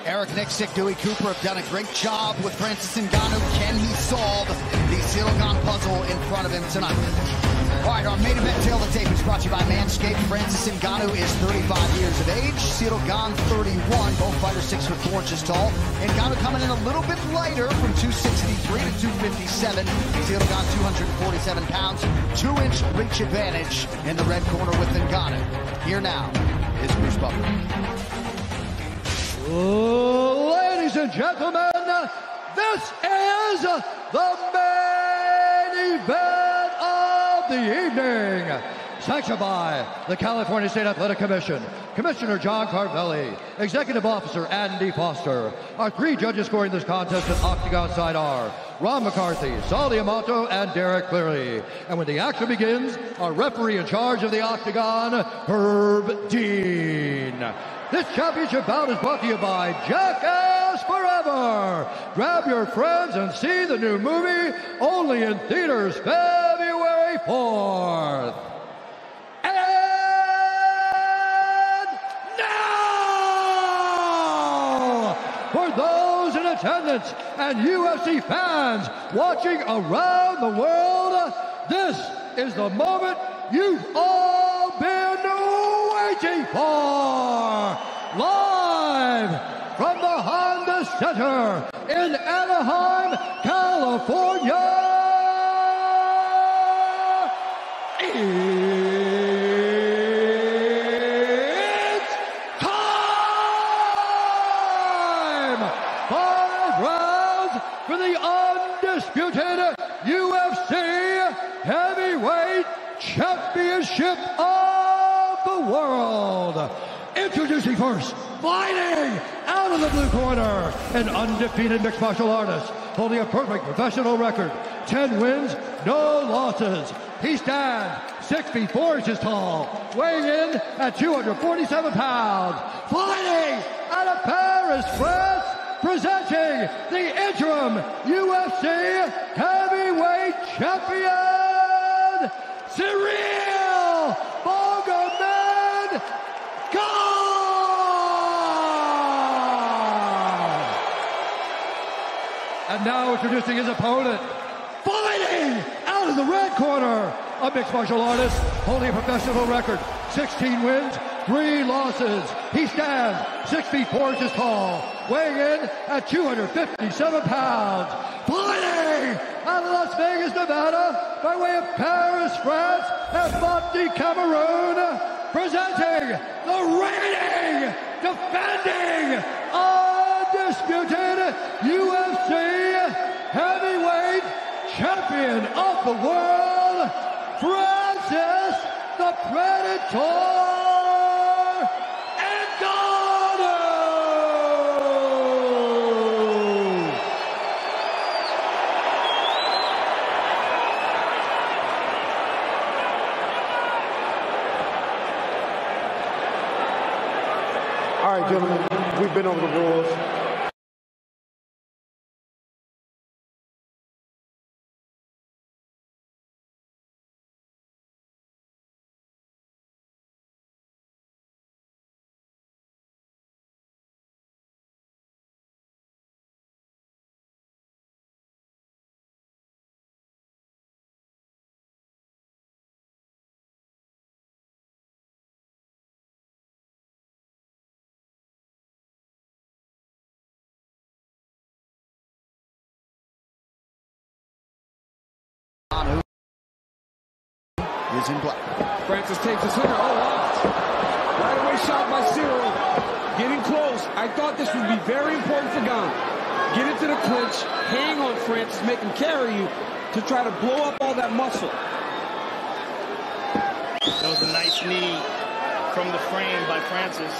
Eric Nixick, Dewey Cooper have done a great job with Francis Ngannou. Can he solve the Ciryl Gane puzzle in front of him tonight? All right, our main event tail of the tape is brought to you by Manscaped. Francis Ngannou is 35 years of age. Ciryl Gane, 31. Both fighters 6'4" inches tall. Ngannou coming in a little bit lighter from 263 to 257. Ciryl Gane, 247 pounds. 2-inch reach advantage in the red corner with Ngannou. Here now is Bruce Buffer. Ladies and gentlemen, this is the main event of the evening. Sanctioned by the California State Athletic Commission, Commissioner John Carvelli, Executive Officer Andy Foster. Our three judges scoring this contest at Octagon side are Ron McCarthy, Saul Diamato, and Derek Cleary. And when the action begins, our referee in charge of the Octagon, Herb Dean. This championship bout is brought to you by Jackass Forever. Grab your friends and see the new movie, only in theaters February 4th. And now, for those in attendance and UFC fans watching around the world, this is the moment you've all been waiting for. Live from the Honda Center in Anaheim, California, it's time! 5 rounds for the undisputed UFC Heavyweight Championship of the world. Introducing first, fighting out of the blue corner, an undefeated mixed martial artist, holding a perfect professional record, 10 wins, no losses. He stands 6'4" inches tall, weighing in at 247 pounds. Fighting out of Paris, France, presenting the interim UFC Heavyweight Champion, Ciryl Gane. And now introducing his opponent, fighting out of the red corner, a mixed martial artist holding a professional record, 16 wins, 3 losses. He stands 6'4" inches tall, weighing in at 257 pounds. Fighting out of Las Vegas, Nevada, by way of Paris, France, and Monte, Cameroon, presenting the reigning, defending, undisputed UFC Heavyweight Champion of the world, Francis the Predator Ngannou. All right, gentlemen, we've been over the rules. Is in black. Francis takes a swing. Oh, wow. Right away shot by Ciryl. Getting close. I thought this would be very important for Gane. Get into the clinch, hang on Francis, make him carry you to try to blow up all that muscle. That was a nice knee from the frame by Francis.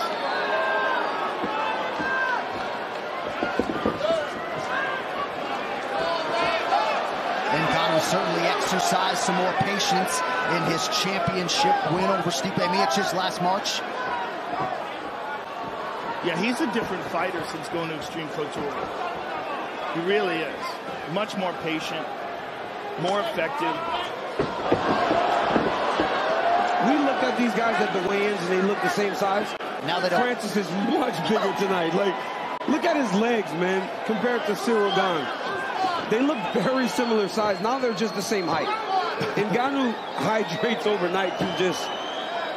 Ngannou certainly exercised some more patience in his championship win over Stipe Miocic last March. Yeah, he's a different fighter since going to Extreme Couture. He really is. Much more patient, more effective. We looked at these guys at the weigh-ins and they look the same size. Now they don't. Francis is much bigger tonight. Like, Look at his legs, man, compared to Ciryl Gane. They look very similar size. Now they're just the same height. Ngannou hydrates overnight to just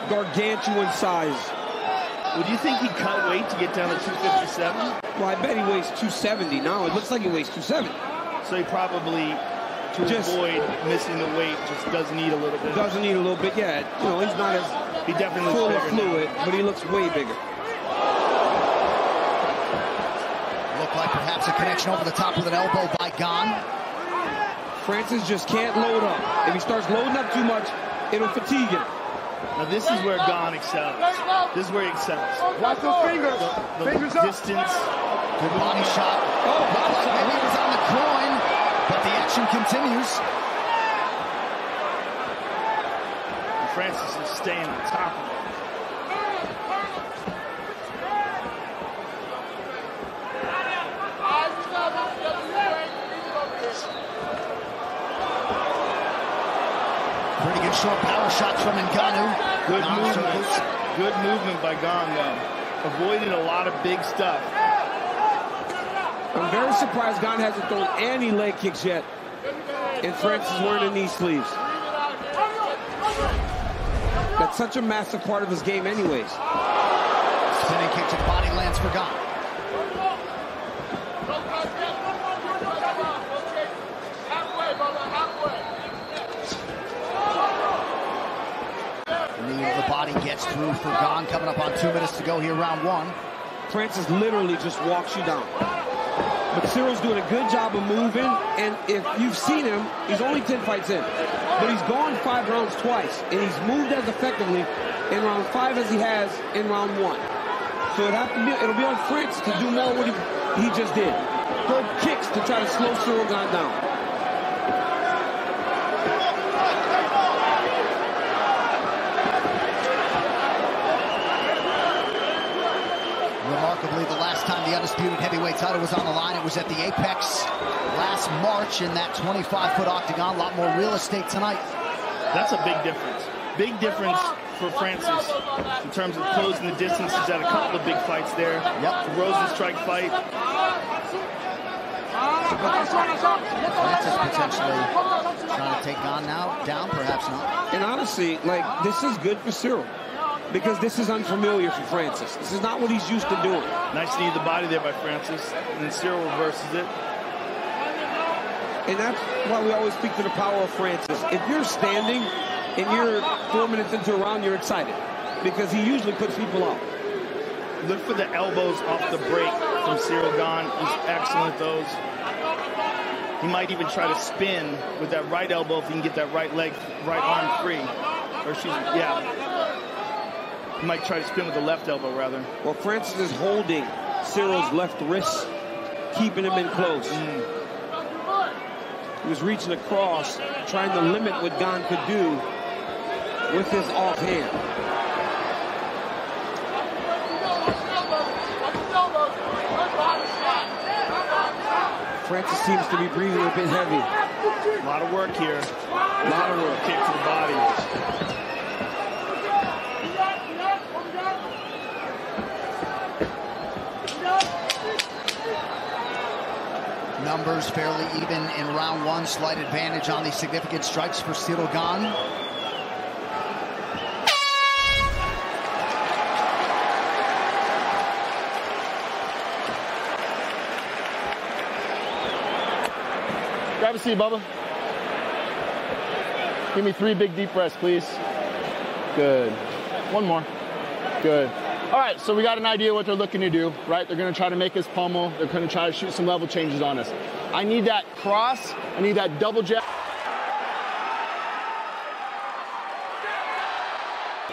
gargantuan size. Would you think he cut weight to get down to 257? Well, I bet he weighs 270 now. It looks like he weighs 270. So he probably, to avoid missing the weight, just doesn't eat a little bit. Doesn't eat a little bit, yeah. You know, he's not as he definitely full looks of fluid, but he looks way bigger. Looked like perhaps a connection over the top with an elbow by Gane. Francis just can't load up. If he starts loading up too much, it'll fatigue him. Now this is where Gane excels. This is where he excels. Watch those fingers. The Fingers up. distance. Good body shot. Oh, maybe it was on the groin, but the action continues. Francis is staying on top of it. Pretty good short power shots from Ngannou. Good movement. Good movement by Gane, though. Avoided a lot of big stuff. I'm very surprised Gane hasn't thrown any leg kicks yet. And Francis is wearing the knee sleeves. That's such a massive part of his game anyways. Spinning kick to the body lands for Gane. Knee to the body gets through for Gane. Coming up on 2 minutes to go here, round one. Francis literally just walks you down. But Cyryl's doing a good job of moving, and if you've seen him, he's only 10 fights in. But he's gone 5 rounds twice, and he's moved as effectively in round 5 as he has in round 1. So it'll be on Francis to do more what he just did. Throw kicks to try to slow Ciryl Gane down. Remarkably, the last time the undisputed heavyweight title was on the line, it was at the Apex last March in that 25-foot octagon. A lot more real estate tonight. That's a big difference. Big difference for Francis in terms of closing the distance. He's had a couple of big fights there. Yep. The Rosenstrike fight. Francis potentially trying to take Gane now down, perhaps not. And honestly, like, this is good for Ciryl, because this is unfamiliar for Francis. This is not what he's used to doing. Nice knee to the body there by Francis. And then Ciryl reverses it. And that's why we always speak to the power of Francis. If you're standing and you're 4 minutes into a round, you're excited, because he usually puts people out. Look for the elbows off the break from Ciryl Gane. He's excellent at those. He might even try to spin with that right elbow if he can get that right arm free. Or he might try to spin with the left elbow, rather. Well, Francis is holding Cyryl's left wrist, keeping him in close. He was reaching across, trying to limit what Gane could do with his offhand. Francis seems to be breathing a bit heavy. A lot of work here. A lot of work. Kick to the body. Numbers fairly even in round one. Slight advantage on the significant strikes for Ciryl Gane. Grab a seat, Bubba. Give me 3 big deep breaths, please. Good. One more. Good. All right, so we got an idea what they're looking to do, right? They're going to try to make us pummel. They're going to try to shoot some level changes on us. I need that cross. I need that double jab.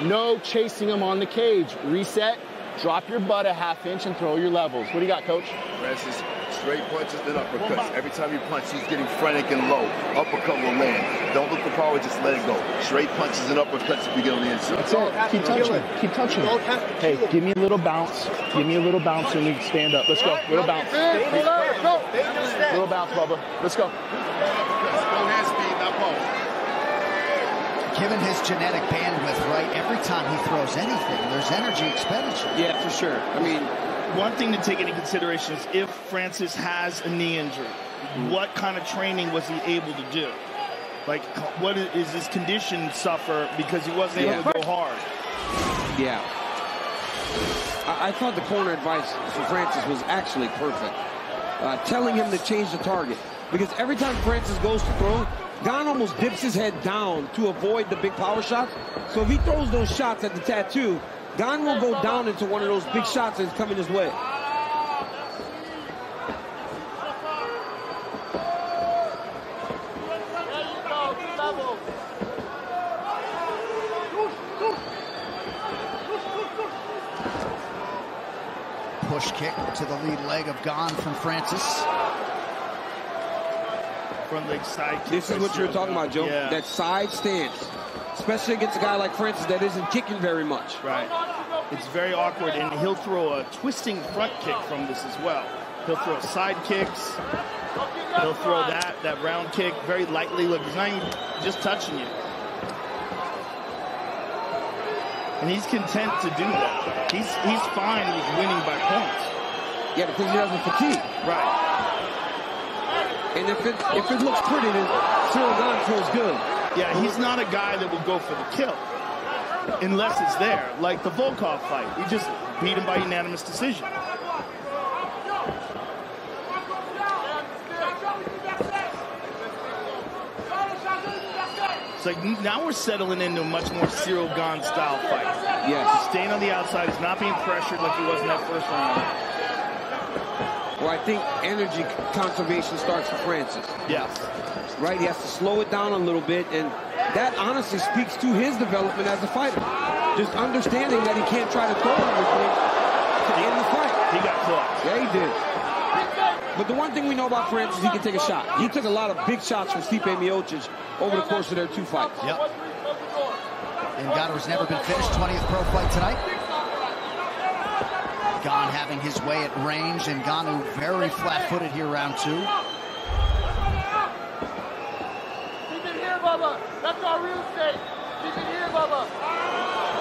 No chasing them on the cage. Reset, drop your butt a ½ inch, and throw your levels. What do you got, Coach? Francis, straight punches and uppercuts. Every time you punch, he's getting frantic and low. Uppercut will land. Don't look for power, just let it go. Straight punches and uppercuts if you get on the inside. That's it. Keep touching. Keep touching. Hey, give me a little bounce. Give me a little bounce and we can stand up. Let's go. Little bounce. Little bounce, Bubba. Let's go. Given his genetic bandwidth, right, every time he throws anything, there's energy expenditure. Yeah, for sure. I mean, one thing to take into consideration is if Francis has a knee injury, what kind of training was he able to do? Like, what is his condition suffer because he wasn't able to go hard? Yeah. I thought the corner advice for Francis was actually perfect. Telling him to change the target. Because every time Francis goes to throw, Gane almost dips his head down to avoid the big power shots. So if he throws those shots at the tattoo, Gane will go down into one of those big shots that's coming his way. Push kick to the lead leg of Gane from Francis. Front leg side kick. This is what you were talking about, Joe. Yeah. That side stance. Especially against a guy like Francis that isn't kicking very much. Right. It's very awkward, and he'll throw a twisting front kick from this as well. He'll throw side kicks. He'll throw that round kick very lightly. Look, he's not even just touching you. And he's content to do that. He's fine with winning by points. Yeah, because he doesn't fatigue. Right. And if it looks pretty, then Ciryl Gane feels good. Yeah, he's not a guy that will go for the kill unless it's there. Like the Volkov fight, he just beat him by unanimous decision. It's like now we're settling into a much more Ciryl Gane style fight. Yes. He's staying on the outside. He's not being pressured like he was in that first round. Well, I think energy conservation starts for Francis. Yes. Right? He has to slow it down a little bit, and that honestly speaks to his development as a fighter. Just understanding that he can't try to throw everything to end the fight. He got caught. Yeah, he did. But the one thing we know about Francis, he can take a shot. He took a lot of big shots from Stipe Miocic over the course of their two fights. Yep. And Ngannou never been finished. 20th pro fight tonight. Gane having his way at range, and Ngannou very flat-footed here, round two. Keep it here, Bubba. That's our real estate. Keep it here, Bubba.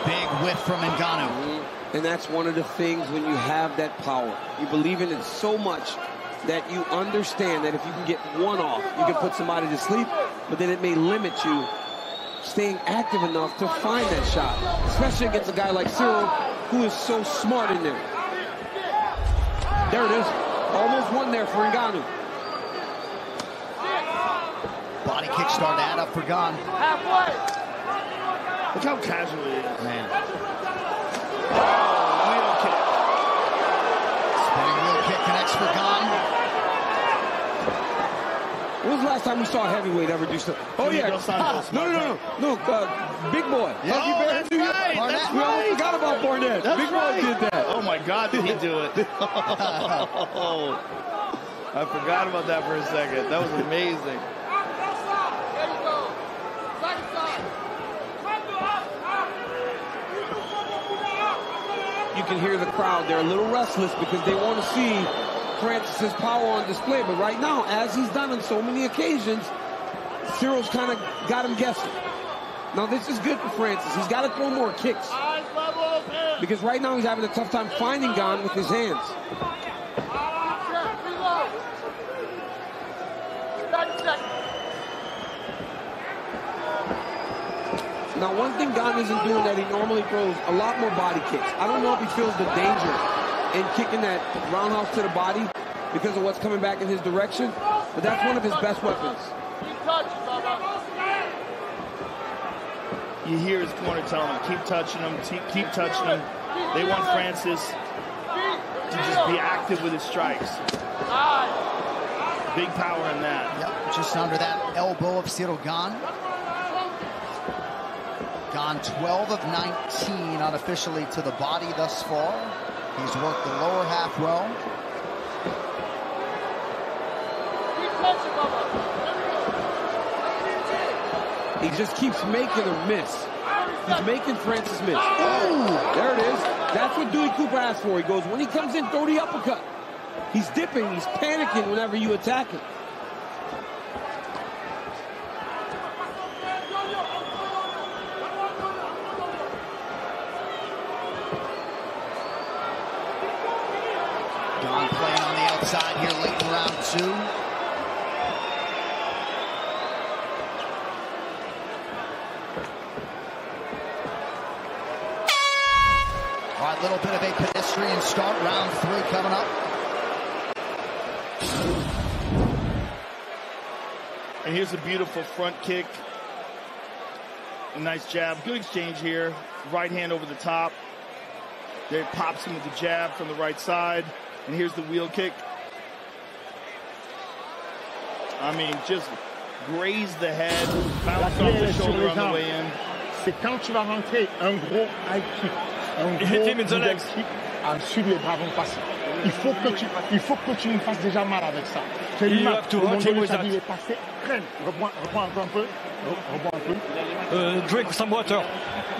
Big whiff from Ngannou. And that's one of the things when you have that power. You believe in it so much that you understand that if you can get one off, you can put somebody to sleep, but then it may limit you staying active enough to find that shot, especially against a guy like Ciryl, who is so smart in there. There it is. Almost one there for Ngannou. Body kick starting to add up for Gane. Halfway. Look how casual he is. Man. Wheel kick. Spinning wheel kick connects for Gane. When was the last time we saw a heavyweight ever do something? Oh, yeah. No, Big Boy. Yeah. Oh, that's right. That's We almost forgot about Barnett. That's Big right. Boy did that. Oh, my God, did he do it? Oh, I forgot about that for a second. That was amazing. There you go. Side to side. You can hear the crowd. They're a little restless because they want to see Francis's power on display. But right now, as he's done on so many occasions, Cyryl's kind of got him guessing. Now, this is good for Francis. He's got to throw more kicks. Because right now, he's having a tough time finding Gane with his hands. Now, one thing Gane isn't doing that he normally throws a lot more body kicks. I don't know if he feels the danger in kicking that roundhouse to the body because of what's coming back in his direction, but that's one of his best weapons. You hear his corner telling him, keep touching him, keep touching him. They want Francis to just be active with his strikes. Big power in that. Yep, just under that elbow of Ciryl Gane. Gane 12 of 19 unofficially to the body thus far. He's worked the lower half well. He just keeps making him miss. He's making Francis miss. Ooh, there it is. That's what Dewey Cooper asked for. He goes, when he comes in, throw the uppercut. He's dipping. He's panicking whenever you attack him. Gane playing on the outside here late in round 2. All right, a little bit of a pedestrian start. Round 3 coming up. And here's a beautiful front kick. A nice jab. Good exchange here. Right hand over the top. There he pops him with the jab from the right side. And here's the wheel kick. I mean, just grazed the head. Bounced off the shoulder on the way in. C'est quand tu vas rentrer un gros high kick, un gros middle kick, ensuite les bras vont passer. Il faut que tu me fasses déjà mal avec ça. C'est You have to watch him with that. Il est passé. Freine, reprends encore un peu. Reprends un peu. Drink some water.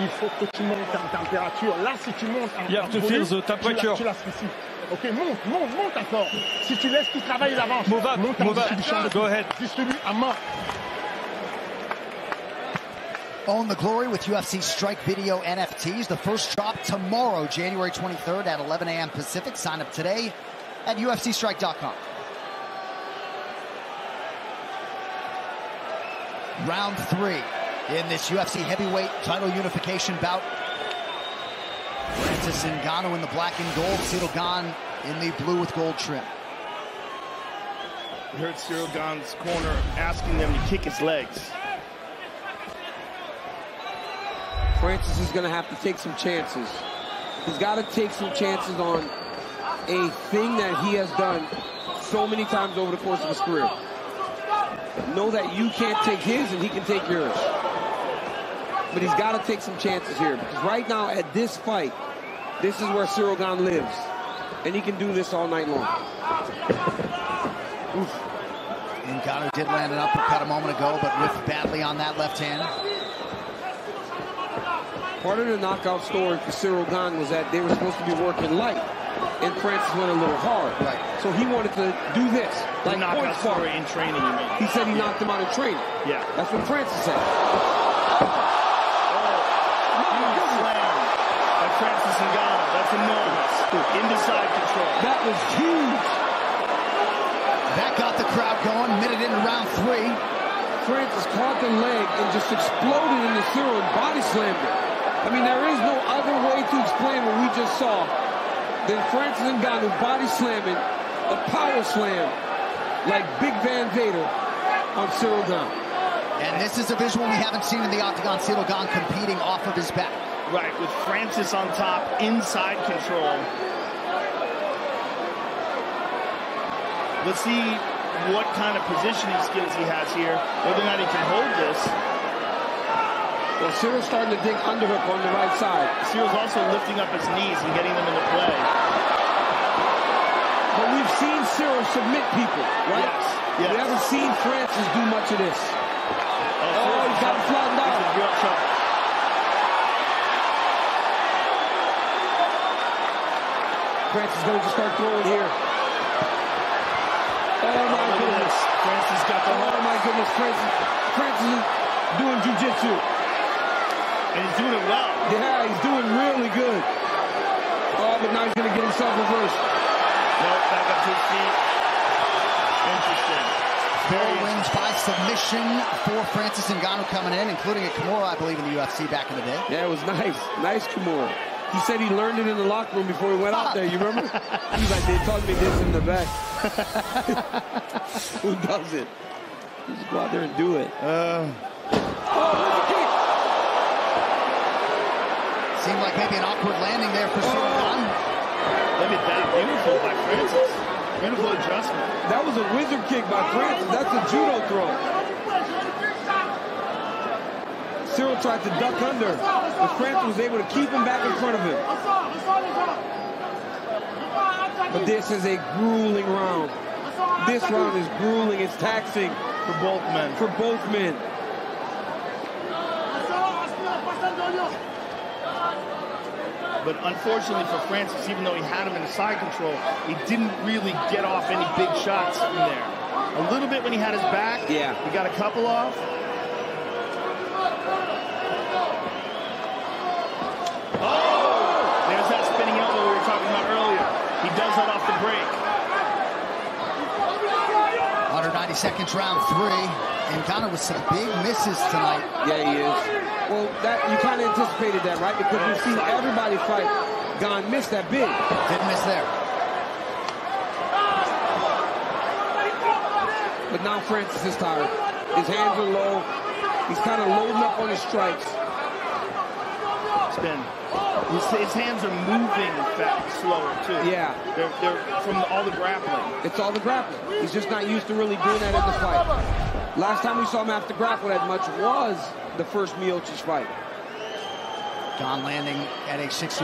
Il faut que tu montes en température. Là, si tu montes en You have to feel the temperature. tu l'as ici. Ok, monte encore. Si tu laisses qu'il travaille l'avance, Move up, monte en move up. distribution de Go ahead. Distribue à mort. Own the glory with UFC Strike Video NFTs. The first drop tomorrow, January 23rd at 11 a.m. Pacific. Sign up today at UFCstrike.com. Round 3 in this UFC heavyweight title unification bout. Francis Ngannou in the black and gold. Ciryl Gane in the blue with gold trim. We heard Ciryl Gane's corner asking them to kick his legs. Francis is going to have to take some chances. He's got to take some chances on a thing that he has done so many times over the course of his career. Know that you can't take his and he can take yours. But he's got to take some chances here, because right now at this fight, this is where Ciryl Gane lives. And he can do this all night long. Oof. Ngannou did land an uppercut a moment ago, but whiffed badly on that left hand. Part of the knockout story for Ciryl Gane was that they were supposed to be working light, and Francis went a little hard. Right. So he wanted to do this. The Like knockout point story sparring. in training, you mean? He said he knocked him out in training. Yeah. That's what Francis said. Huge slam by Francis Ngannou. That's enormous. Into side control. That was huge. That got the crowd going. Minute into round 3. Francis caught the leg and just exploded into Ciryl and body slammed it. I mean, there is no other way to explain what we just saw than Francis Ngannou body slamming a power slam like Big Van Vader on Ciryl Gane. And this is a visual we haven't seen in the octagon. Ciryl Gane competing off of his back. Right, with Francis on top, inside control. Let's see what kind of positioning skills he has here, whether or not he can hold this. Well, Cyryl's starting to dig underhook on the right side. Cyryl's also lifting up his knees and getting them into play. But we've seen Ciryl submit people, right? Yes. We haven't seen Francis do much of this. Oh, he's got him flattened out. He's in real trouble. Francis is going to start throwing here. Oh, my goodness. Francis got the Oh, my goodness. Francis is doing jiu-jitsu. And he's doing it well. Yeah, he's doing really good. Oh, but now he's going to get himself reversed. Nope, back up to his feet. Interesting. Four wins by submission for Francis Ngannou coming in, including a Kimura, I believe, in the UFC back in the day. Yeah, it was nice. Nice Kimura. He said he learned it in the locker room before he went out there. You remember? He's like, they taught me this in the back. Who does it? You just go out there and do it. Seemed like maybe an awkward landing there for Ciryl Gane. Look at that. Beautiful by Francis. Beautiful adjustment. That was a wizard kick by Francis. That's a judo throw. Ciryl tried to duck under, but Francis was able to keep him back in front of him. But this is a grueling round. This round is grueling. It's taxing For both men. for both men. But unfortunately for Francis, even though he had him in side control, he didn't really get off any big shots from there. A little bit when he had his back. Yeah. He got a couple off. Oh! There's that spinning elbow we were talking about earlier. He does that off the break. seconds, round 3. And Gane with some big misses tonight. Yeah, he is. Well, that you kind of anticipated that, right? Because we've seen everybody fight. Gane missed that big. Didn't miss there. But now Francis is tired. His hands are low. He's kind of loading up on his strikes. Spin. His hands are moving slower, too. Yeah. They're from all the grappling. It's all the grappling. He's just not used to really doing that in the fight. Last time we saw him have to grapple that much was the first Miocic fight. Gane landing at a 61%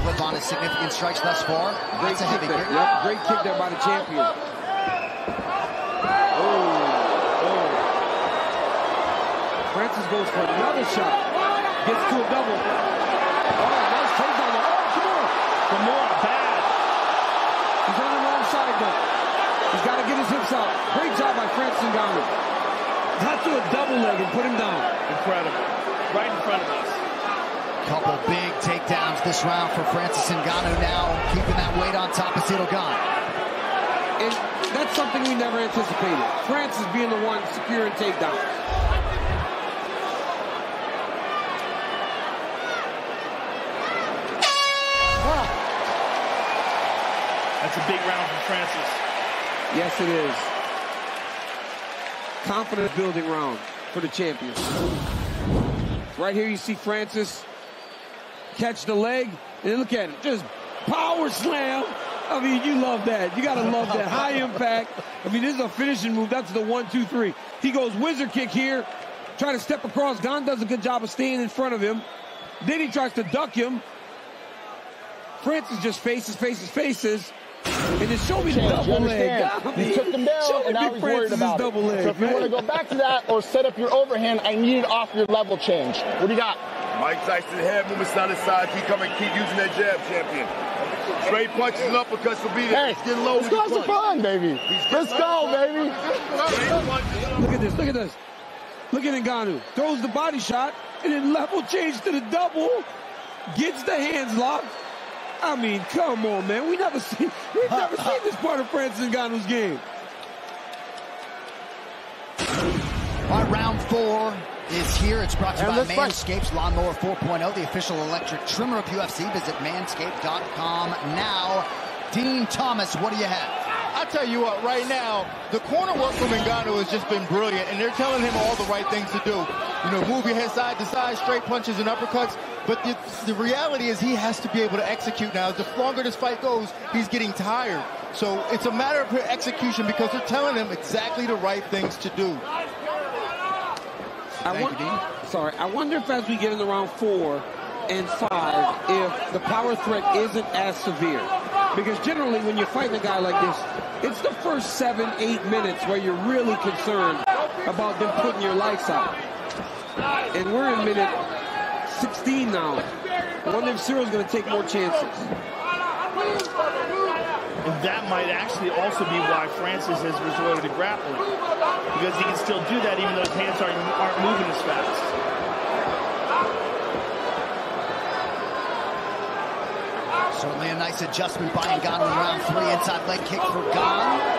clip on his significant strikes thus far. That's a heavy kick. Yep, great kick there by the champion. Francis goes for another shot. Gets to a double. Nice takedown. Kimura, bad. He's on the wrong side, though. He's got to get his hips out. Great job by Francis Ngannou. Got to a double leg and put him down. Incredible. Right in front of us. Couple big takedowns this round for Francis Ngannou now, keeping that weight on top of Ciryl Gane. And that's something we never anticipated. Francis being the one securing takedowns. That's a big round for Francis. Yes, it is. Confidence building round for the champion. Right here you see Francis catch the leg, and look at him, just power slam. I mean, you love that. You gotta love that. High impact. I mean, this is a finishing move. That's the 1, 2, 3. He goes wizard kick here, trying to step across. Gane does a good job of staying in front of him. Then he tries to duck him. Francis just faces. And then show me the double leg. You took him down, and now he's worried about it. So if you want to go back to that or set up your overhand, I need it off your level change. What do you got? Mike Tyson head movement side to side. Keep using that jab, champion. Straight punches and uppercuts will be there. Hey, Get low. let's go have some fun, baby. Let's go, baby. Look at this. Look at Ngannou. Throws the body shot, and then level change to the double. Gets the hands locked. I mean, come on, man. We've never seen this part of Francis Ngannou's game. All right, round 4 is here. It's brought to you by Manscaped's Lawnmower 4.0, the official electric trimmer of UFC. Visit manscaped.com now. Dean Thomas, what do you have? I tell you what, right now, the corner work from Ngannou has just been brilliant, and they're telling him all the right things to do. You know, move your head side to side, straight punches and uppercuts. But the reality is he has to be able to execute now. The longer this fight goes, he's getting tired. So it's a matter of execution because they're telling him exactly the right things to do. I wonder if as we get into round 4 and 5, if the power threat isn't as severe. Because generally when you're fighting a guy like this, it's the first 7, 8 minutes where you're really concerned about them putting your lights out. And we're in minute 16 now. I wonder if Cyryl's going to take more chances. And that might actually also be why Francis has resorted to grappling. Because he can still do that even though his hands aren't moving as fast. Certainly a nice adjustment by Ngannou in round 3. Inside leg kick for Gane.